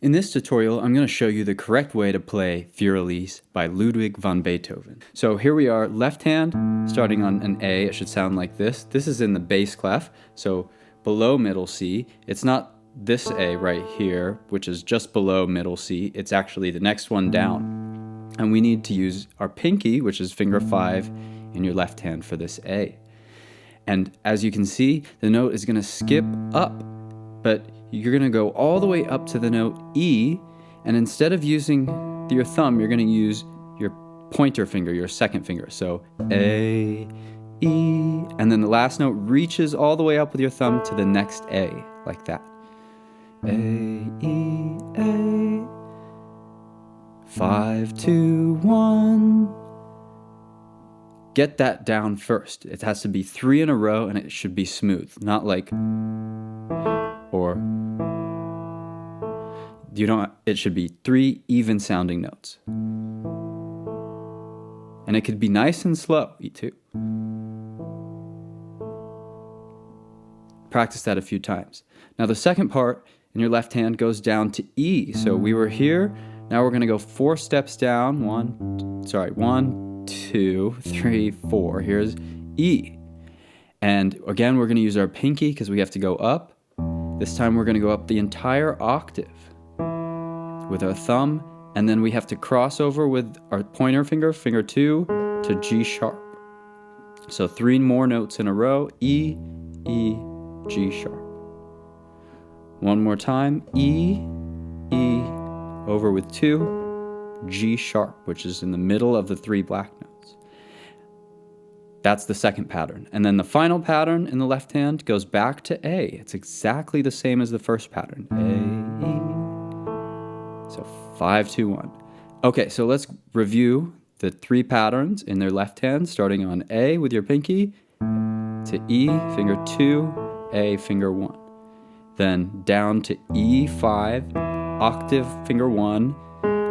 In this tutorial, I'm going to show you the correct way to play Fur Elise by Ludwig van Beethoven. So here we are, left hand, starting on an A. It should sound like this. This is in the bass clef, so below middle C. It's not this A right here, which is just below middle C. It's actually the next one down. And we need to use our pinky, which is finger 5, in your left hand for this A. And as you can see, the note is going to skip up, but you're going to go all the way up to the note E, and instead of using your thumb, you're going to use your pointer finger, your second finger. So A, E, and then the last note reaches all the way up with your thumb to the next A, like that. A, E, A, 5, 2, 1. Get that down first. It has to be 3 in a row, and it should be smooth, not like or you don't. It should be 3 even sounding notes, and it could be nice and slow too. Practice that a few times. Now the second part in your left hand goes down to E. So we were here. Now we're going to go 4 steps down. 1, 2, 3, 4. Here's E. And again, we're going to use our pinky because we have to go up. This time we're going to go up the entire octave with our thumb, and then we have to cross over with our pointer finger, finger 2, to G sharp. So 3 more notes in a row, E, E, G sharp. One more time, E, E, over with 2, G sharp, which is in the middle of the 3 black notes. That's the second pattern. And then the final pattern in the left hand goes back to A. It's exactly the same as the first pattern. A, E. So 5, 2, 1. Okay, so let's review the 3 patterns in their left hand, starting on A with your pinky, to E, finger 2, A, finger 1. Then down to E5, octave, finger 1,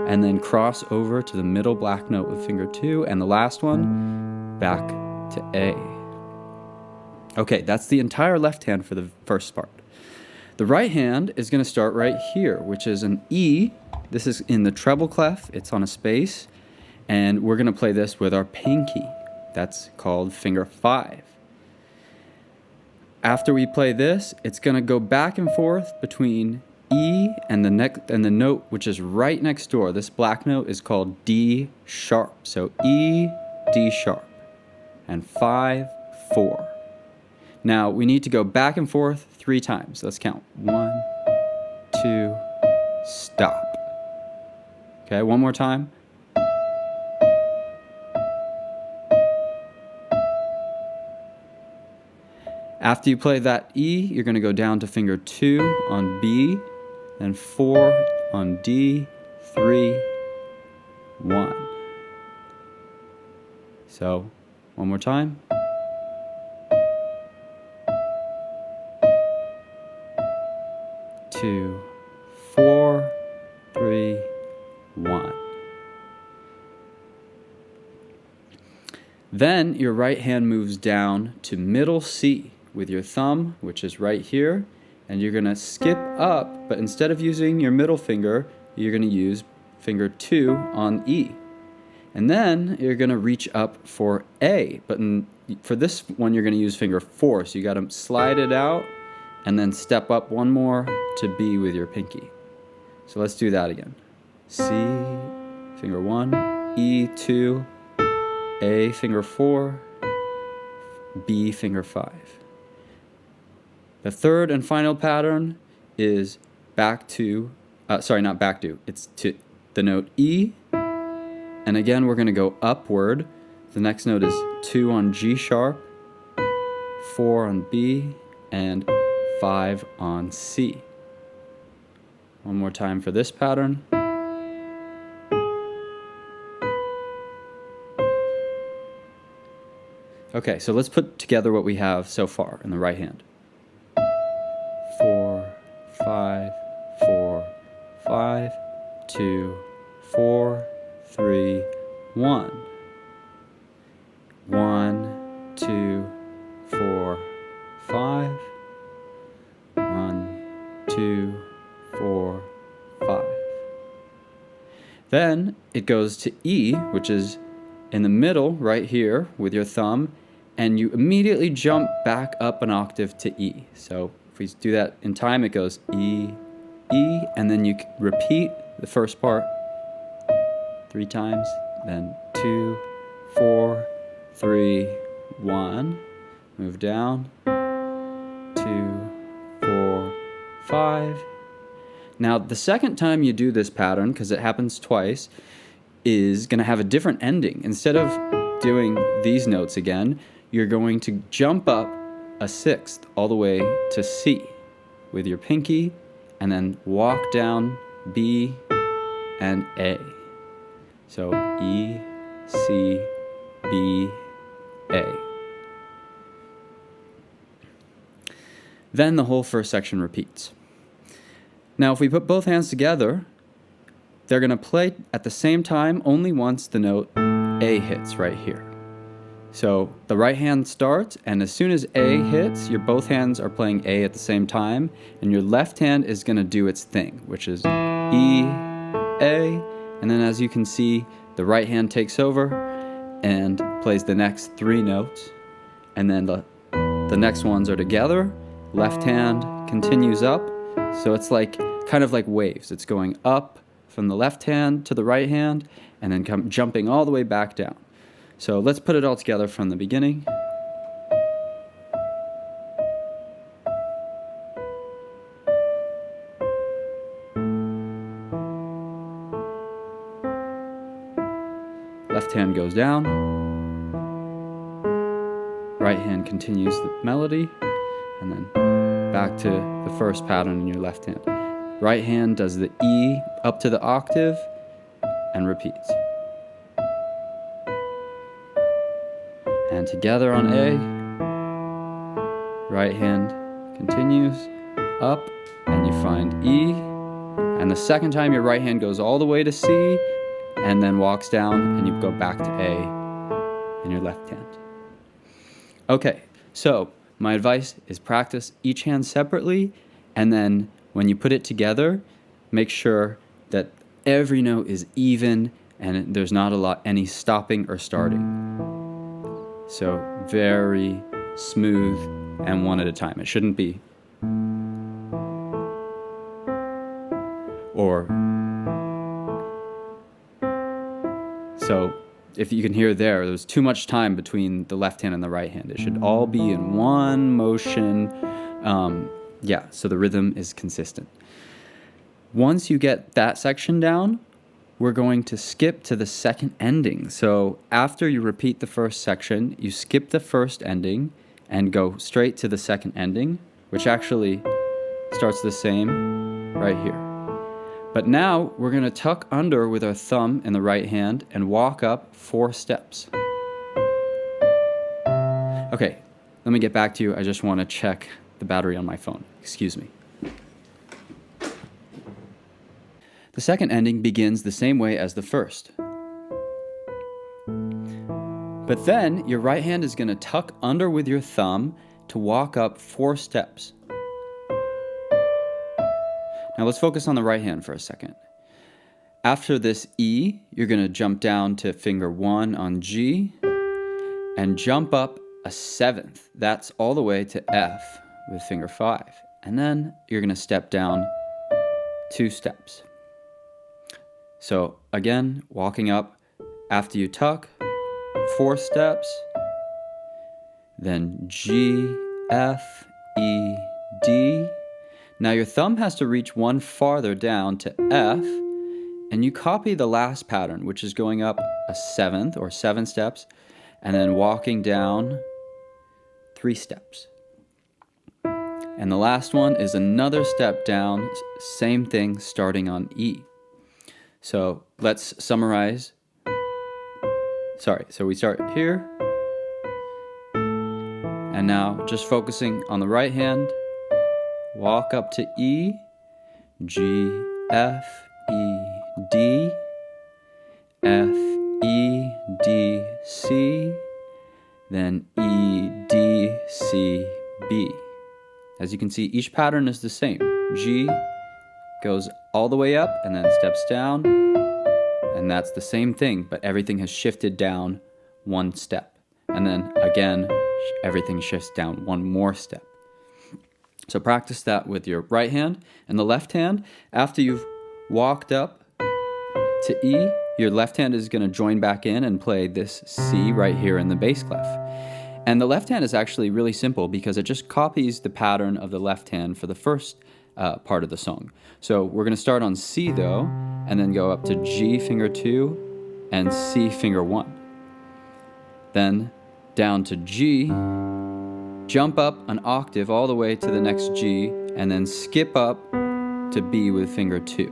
and then cross over to the middle black note with finger 2, and the last one, back to A. Okay, that's the entire left hand for the first part. The right hand is going to start right here, which is an E. This is in the treble clef. It's on a space, and we're going to play this with our pinky. That's called finger 5. After we play this, it's going to go back and forth between E and the note which is right next door. This black note is called D sharp. So E, D sharp, and 5, 4. Now we need to go back and forth 3 times. Let's count. 1, 2, stop. Okay, one more time. After you play that E, you're going to go down to finger 2 on B, then 4 on D, 3, 1. So, one more time. Two, 4, 3, 1. Then your right hand moves down to middle C with your thumb, which is right here, and you're going to skip up, but instead of using your middle finger, you're going to use finger 2 on E. And then you're going to reach up for A, but for this one you're going to use finger 4, so you got to slide it out and then step up one more to B with your pinky. So let's do that again. C, finger 1, E, 2, A, finger 4, B, finger 5. The third and final pattern is back to, not back to, it's to the note E, and again we're going to go upward. The next note is 2 on G sharp, 4 on B, and 5 on C. One more time for this pattern. Okay, so let's put together what we have so far in the right hand. 4, 5, 4, 5, 2, 4, 3, 1. 1, 2, 4, 5. 1, 2, 4, 5. Then it goes to E, which is in the middle right here with your thumb, and you immediately jump back up an octave to E. So if we do that in time, it goes E, E, and then you repeat the first part 3 times, then 2, 4, 3, 1, move down, 2, 4, 5. Now, the second time you do this pattern, because it happens twice, is going to have a different ending. Instead of doing these notes again, you're going to jump up a sixth all the way to C with your pinky, and then walk down B and A. So E, C, B, A. Then the whole first section repeats. Now, if we put both hands together, they're going to play at the same time only once the note A hits right here. So the right hand starts, and as soon as A hits, your both hands are playing A at the same time, and your left hand is going to do its thing, which is E, A, and then as you can see, the right hand takes over and plays the next 3 notes, and then the next ones are together. Left hand continues up, so it's like kind of like waves. It's going up from the left hand to the right hand, and then jumping all the way back down. So let's put it all together from the beginning. Left hand goes down. Right hand continues the melody, and then back to the first pattern in your left hand. Right hand does the E up to the octave and repeats. And together on A, right hand continues up, and you find E, and the second time your right hand goes all the way to C, and then walks down, and you go back to A in your left hand. Okay, so my advice is practice each hand separately, and then when you put it together, make sure that every note is even and there's not any stopping or starting. So very smooth and one at a time. It shouldn't be so if you can hear there's too much time between the left hand and the right hand. It should all be in one motion. So the rhythm is consistent. Once you get that section down, we're going to skip to the second ending. So after you repeat the first section, you skip the first ending and go straight to the second ending, which actually starts the same right here. But now we're going to tuck under with our thumb in the right hand and walk up 4 steps. Okay, let me get back to you. I just want to check the battery on my phone. Excuse me. The second ending begins the same way as the first. But then your right hand is going to tuck under with your thumb to walk up 4 steps. Now let's focus on the right hand for a second. After this E, you're going to jump down to finger 1 on G and jump up a 7th. That's all the way to F with finger 5. And then you're going to step down 2 steps. So again, walking up after you tuck, 4 steps, then G, F, E, D. Now your thumb has to reach one farther down to F, and you copy the last pattern, which is going up a 7th or 7 steps, and then walking down 3 steps. And the last one is another step down, same thing starting on E. So let's summarize. So we start here, and now just focusing on the right hand, walk up to E, G, F, E, D, F, E, D, C, then E, D, C, B. As you can see, each pattern is the same. G goes all the way up and then steps down. And that's the same thing, but everything has shifted down one step. And then again, everything shifts down one more step. So practice that with your right hand. And the left hand, after you've walked up to E, your left hand is going to join back in and play this C right here in the bass clef. And the left hand is actually really simple because it just copies the pattern of the left hand for the first part of the song. So we're going to start on C though, and then go up to G finger 2 and C finger 1. Then down to G, jump up an octave all the way to the next G, and then skip up to B with finger 2.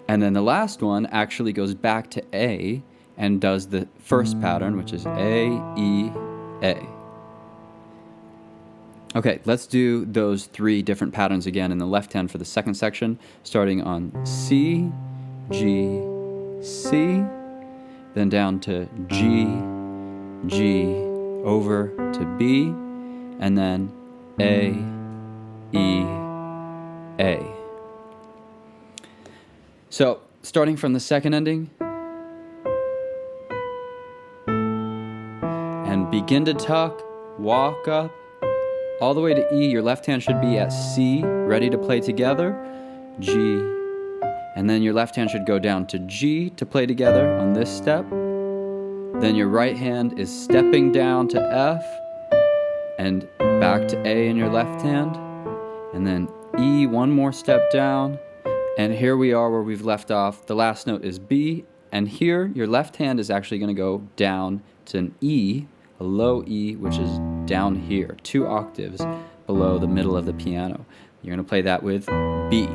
And then the last one actually goes back to A and does the first pattern, which is A, E, A. Okay, let's do those 3 different patterns again in the left hand for the second section, starting on C, G, C, then down to G, G, over to B, and then A, E, A. So, starting from the second ending, and begin to tuck, walk up, all the way to E. Your left hand should be at C, ready to play together, G, and then your left hand should go down to G to play together on this step. Then your right hand is stepping down to F, and back to A in your left hand, and then E, one more step down, and here we are where we've left off. The last note is B, and here your left hand is actually going to go down to an E, a low E, which is down here, 2 octaves below the middle of the piano. You're going to play that with B.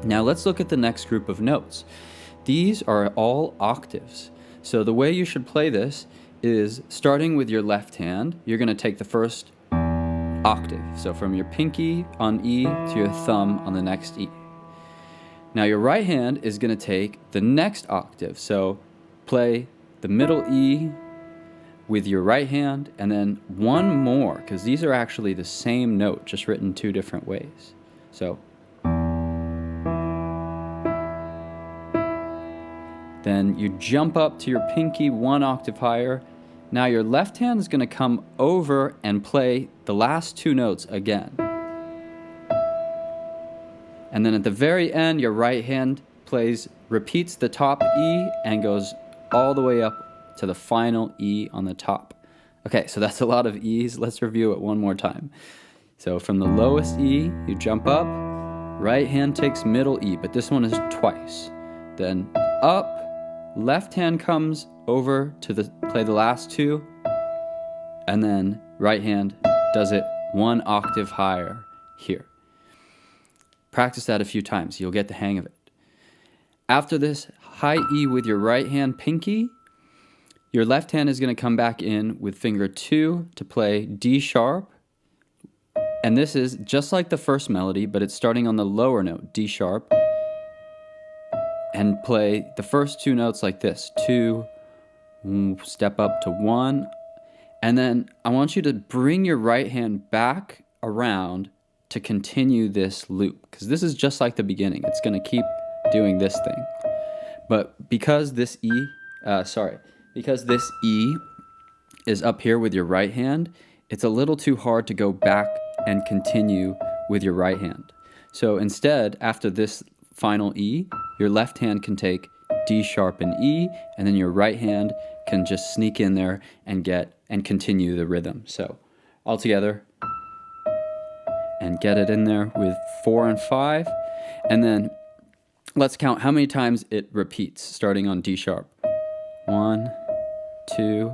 Now let's look at the next group of notes. These are all octaves. So the way you should play this is starting with your left hand, you're going to take the first octave. So from your pinky on E to your thumb on the next E. Now your right hand is going to take the next octave. So play the middle E with your right hand, and then one more, because these are actually the same note, just written 2 different ways. So then you jump up to your pinky 1 octave higher. Now your left hand is going to come over and play the last 2 notes again. And then at the very end, your right hand repeats the top E and goes all the way up to the final E on the top. Okay, so that's a lot of E's. Let's review it one more time. So from the lowest E, you jump up, right hand takes middle E, but this one is twice. Then up, left hand comes over to play the last 2, and then right hand does it 1 octave higher here. Practice that a few times. You'll get the hang of it. After this high E with your right hand pinky, your left hand is going to come back in with finger 2 to play D sharp. And this is just like the first melody, but it's starting on the lower note, D sharp. And play the first 2 notes like this. 2, step up to 1. And then I want you to bring your right hand back around to continue this loop, because this is just like the beginning. It's going to keep doing this thing. But because this E is up here with your right hand, it's a little too hard to go back and continue with your right hand. So instead, after this final E, your left hand can take D sharp and E, and then your right hand can just sneak in there and continue the rhythm. So all together, and get it in there with 4 and 5, and then let's count how many times it repeats, starting on D sharp. 1, 2,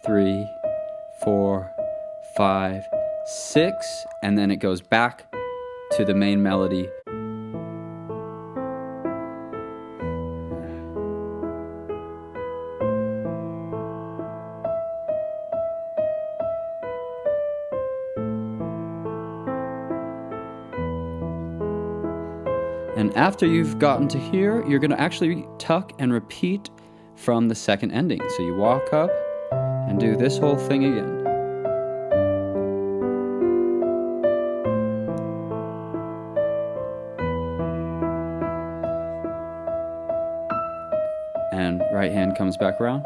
3, 4, 5, 6, and then it goes back to the main melody. And after you've gotten to here, you're going to actually tuck and repeat from the second ending. So you walk up and do this whole thing again. and right hand comes back around.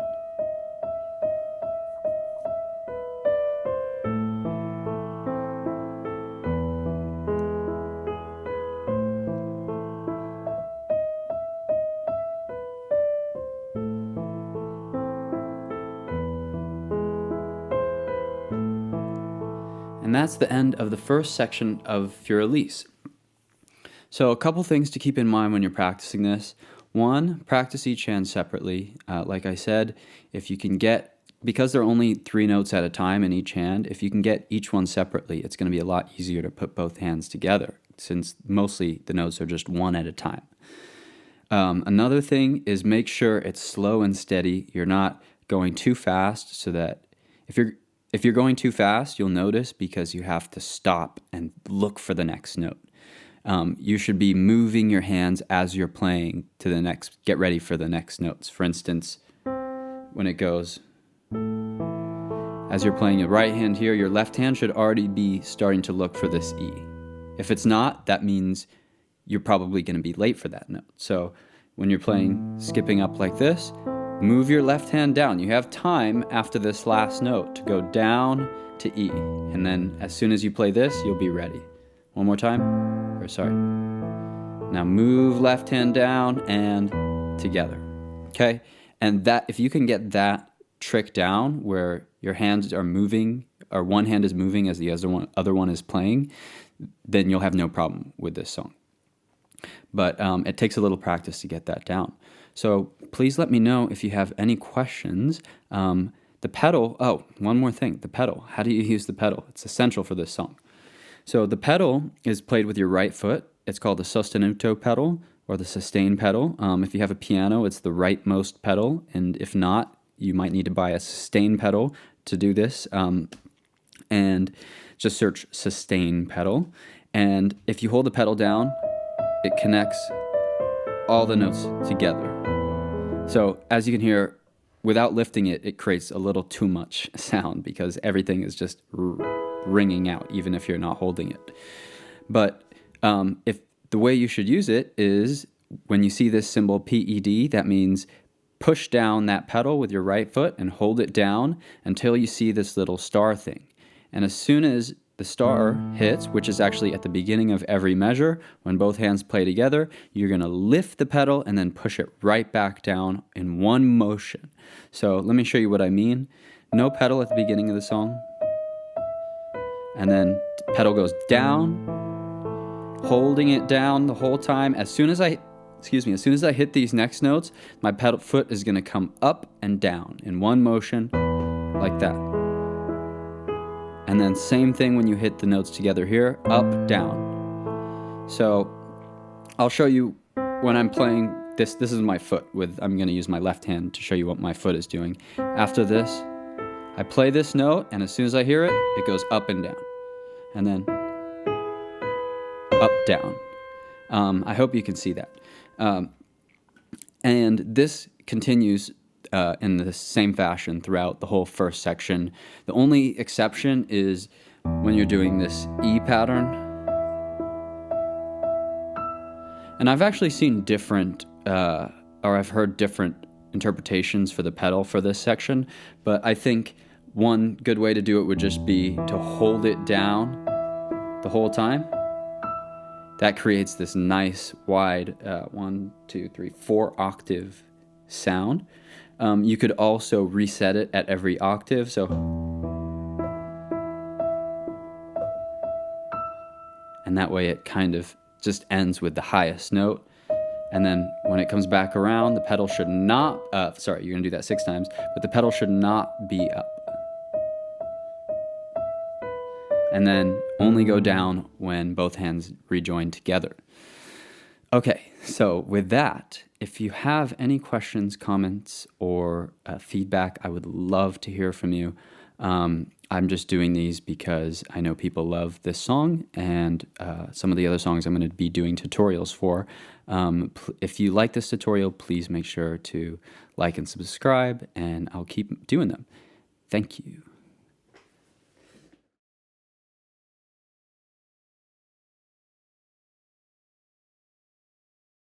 And that's the end of the first section of Fur Elise. So a couple things to keep in mind when you're practicing this. One, practice each hand separately. Like I said, if you can get, because there are only 3 notes at a time in each hand, if you can get each one separately, it's going to be a lot easier to put both hands together, since mostly the notes are just one at a time. Another thing is make sure it's slow and steady. You're not going too fast, so that if you're going too fast, you'll notice, because you have to stop and look for the next note. You should be moving your hands as you're playing to the next, get ready for the next notes. For instance, when it goes, as you're playing your right hand here, your left hand should already be starting to look for this E. If it's not, that means you're probably going to be late for that note. So when you're playing, skipping up like this, move your left hand down. You have time after this last note to go down to E. And then as soon as you play this, you'll be ready. One more time. Now move left hand down and together. Okay? And that, if you can get that trick down where your hands are moving, or one hand is moving as the other one is playing, then you'll have no problem with this song. But it takes a little practice to get that down. So please let me know if you have any questions. The pedal, one more thing, the pedal. How do you use the pedal? It's essential for this song. So the pedal is played with your right foot. It's called the sostenuto pedal, or the sustain pedal. If you have a piano, it's the rightmost pedal, and if not, you might need to buy a sustain pedal to do this. And just search sustain pedal. And if you hold the pedal down, it connects all the notes together. So as you can hear, without lifting it, it creates a little too much sound, because everything is just ringing out, even if you're not holding it. But if the way you should use it is, when you see this symbol PED, that means push down that pedal with your right foot and hold it down until you see this little star thing. And as soon as the star hits, which is actually at the beginning of every measure, when both hands play together, you're going to lift the pedal and then push it right back down in one motion. So let me show you what I mean. No pedal at the beginning of the song. And then the pedal goes down, holding it down the whole time. As soon as I hit these next notes, my pedal foot is going to come up and down in one motion, like that. And then same thing when you hit the notes together here, up, down. So I'll show you when I'm playing this. This is my foot. I'm going to use my left hand to show you what my foot is doing. After this, I play this note, and as soon as I hear it, it goes up and down. And then up, down. I hope you can see that. And this continues in the same fashion throughout the whole first section. The only exception is when you're doing this E pattern. And I've actually seen different, or I've heard different interpretations for the pedal for this section, but I think one good way to do it would just be to hold it down the whole time. That creates this nice wide 4 octave sound. You could also reset it at every octave. So, and that way it kind of just ends with the highest note. And then when it comes back around, the pedal should not, you're gonna do that 6 times, but the pedal should not be up. And then only go down when both hands rejoin together. Okay, so with that, if you have any questions, comments, or feedback, I would love to hear from you. I'm just doing these because I know people love this song, and some of the other songs I'm going to be doing tutorials for. If you like this tutorial, please make sure to like and subscribe, and I'll keep doing them. Thank you.